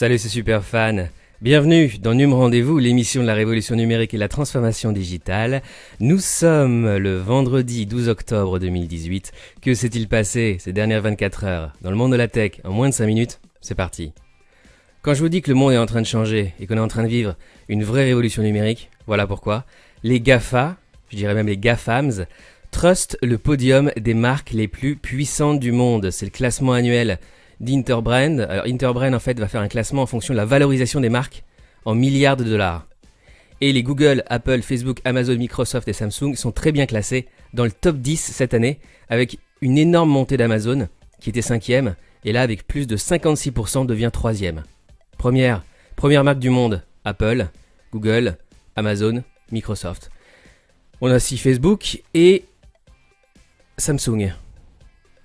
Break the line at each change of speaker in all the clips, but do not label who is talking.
Salut, c'est Superfan. Bienvenue dans Num Rendez-vous, l'émission de la révolution numérique et la transformation digitale. Nous sommes le vendredi 12 octobre 2018. Que s'est-il passé ces dernières 24 heures dans le monde de la tech en moins de 5 minutes? C'est parti. Quand je vous dis que le monde est en train de changer et qu'on est en train de vivre une vraie révolution numérique, voilà pourquoi les GAFA, je dirais même les GAFAMS, trustent le podium des marques les plus puissantes du monde. C'est le classement annuel d'Interbrand. Alors Interbrand en fait va faire un classement en fonction de la valorisation des marques en milliards de dollars. Et les Google, Apple, Facebook, Amazon, Microsoft et Samsung sont très bien classés dans le top 10 cette année, avec une énorme montée d'Amazon qui était 5e et là avec plus de 56% devient 3e. Première marque du monde, Apple, Google, Amazon, Microsoft. On a aussi Facebook et Samsung.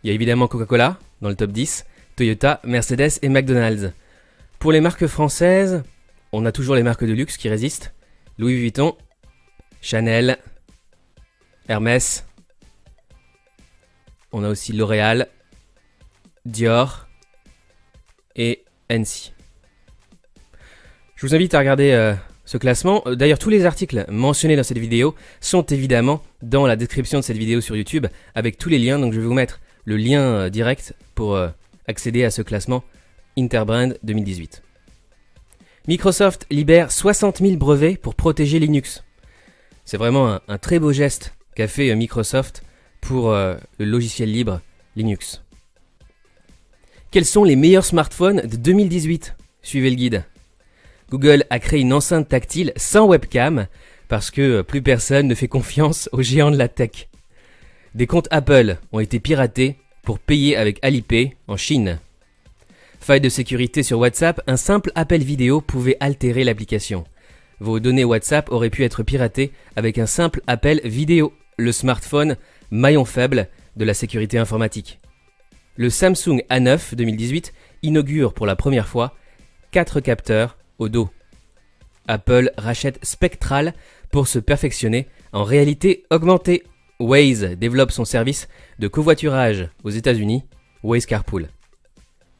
Il y a évidemment Coca-Cola dans le top 10, Toyota, Mercedes et McDonald's. Pour les marques françaises, on a toujours les marques de luxe qui résistent. Louis Vuitton, Chanel, Hermès. On a aussi L'Oréal, Dior et Hennessy. Je vous invite à regarder ce classement. D'ailleurs, tous les articles mentionnés dans cette vidéo sont évidemment dans la description de cette vidéo sur YouTube avec tous les liens. Donc je vais vous mettre le lien direct pour accéder à ce classement Interbrand 2018. Microsoft libère 60 000 brevets pour protéger Linux. C'est vraiment un très beau geste qu'a fait Microsoft pour le logiciel libre Linux. Quels sont les meilleurs smartphones de 2018 ? Suivez le guide. Google a créé une enceinte tactile sans webcam parce que plus personne ne fait confiance aux géants de la tech. Des comptes Apple ont été piratés pour payer avec Alipay en Chine. Faille de sécurité sur WhatsApp, un simple appel vidéo pouvait altérer l'application. Vos données WhatsApp auraient pu être piratées avec un simple appel vidéo. Le smartphone, maillon faible de la sécurité informatique. Le Samsung A9 2018 inaugure pour la première fois 4 capteurs au dos. Apple rachète Spectral pour se perfectionner en réalité augmentée. Waze développe son service de covoiturage aux États-Unis, Waze Carpool.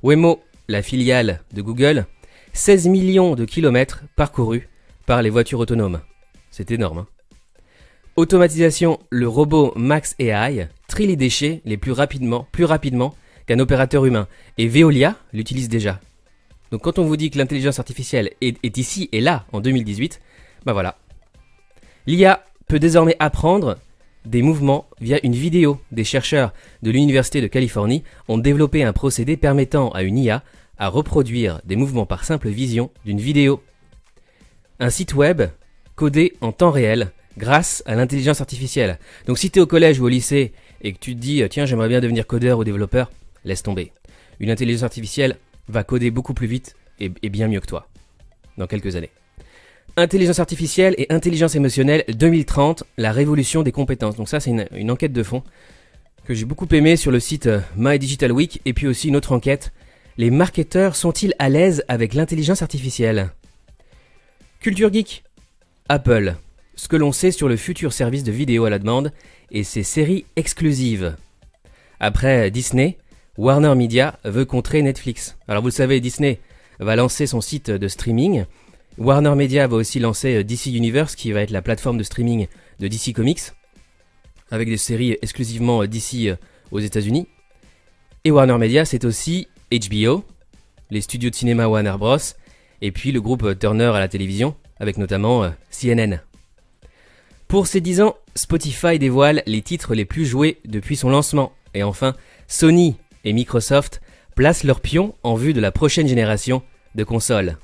Waymo, la filiale de Google, 16 millions de kilomètres parcourus par les voitures autonomes. C'est énorme, hein. Automatisation, le robot Max AI trie les déchets plus rapidement qu'un opérateur humain. Et Veolia l'utilise déjà. Donc quand on vous dit que l'intelligence artificielle est ici et là en 2018, ben voilà. L'IA peut désormais apprendre des mouvements via une vidéo. Des chercheurs de l'Université de Californie ont développé un procédé permettant à une IA à reproduire des mouvements par simple vision d'une vidéo. Un site web codé en temps réel grâce à l'intelligence artificielle. Donc si tu es au collège ou au lycée et que tu te dis « Tiens, j'aimerais bien devenir codeur ou développeur », laisse tomber. Une intelligence artificielle va coder beaucoup plus vite et bien mieux que toi dans quelques années. Intelligence artificielle et intelligence émotionnelle 2030, la révolution des compétences. Donc ça, c'est une enquête de fond que j'ai beaucoup aimée sur le site My Digital Week. Et puis aussi une autre enquête. Les marketeurs sont-ils à l'aise avec l'intelligence artificielle ? Culture Geek. Apple. Ce que l'on sait sur le futur service de vidéo à la demande et ses séries exclusives. Après Disney, Warner Media veut contrer Netflix. Alors vous le savez, Disney va lancer son site de streaming. Warner Media va aussi lancer DC Universe, qui va être la plateforme de streaming de DC Comics, avec des séries exclusivement DC aux États-Unis. Et Warner Media, c'est aussi HBO, les studios de cinéma Warner Bros, et puis le groupe Turner à la télévision, avec notamment CNN. Pour ces 10 ans, Spotify dévoile les titres les plus joués depuis son lancement. Et enfin, Sony et Microsoft placent leurs pions en vue de la prochaine génération de consoles.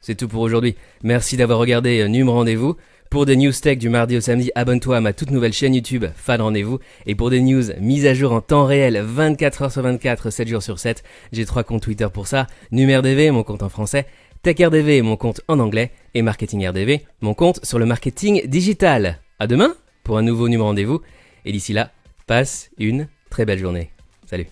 C'est tout pour aujourd'hui. Merci d'avoir regardé Num Rendez-vous. Pour des news tech du mardi au samedi, abonne-toi à ma toute nouvelle chaîne YouTube Fan Rendez-vous. Et pour des news mises à jour en temps réel, 24 heures sur 24, 7 jours sur 7, j'ai 3 comptes Twitter pour ça. NumRDV, mon compte en français, TechRDV, mon compte en anglais, et MarketingRDV, mon compte sur le marketing digital. À demain pour un nouveau Num Rendez-vous. Et d'ici là, passe une très belle journée. Salut.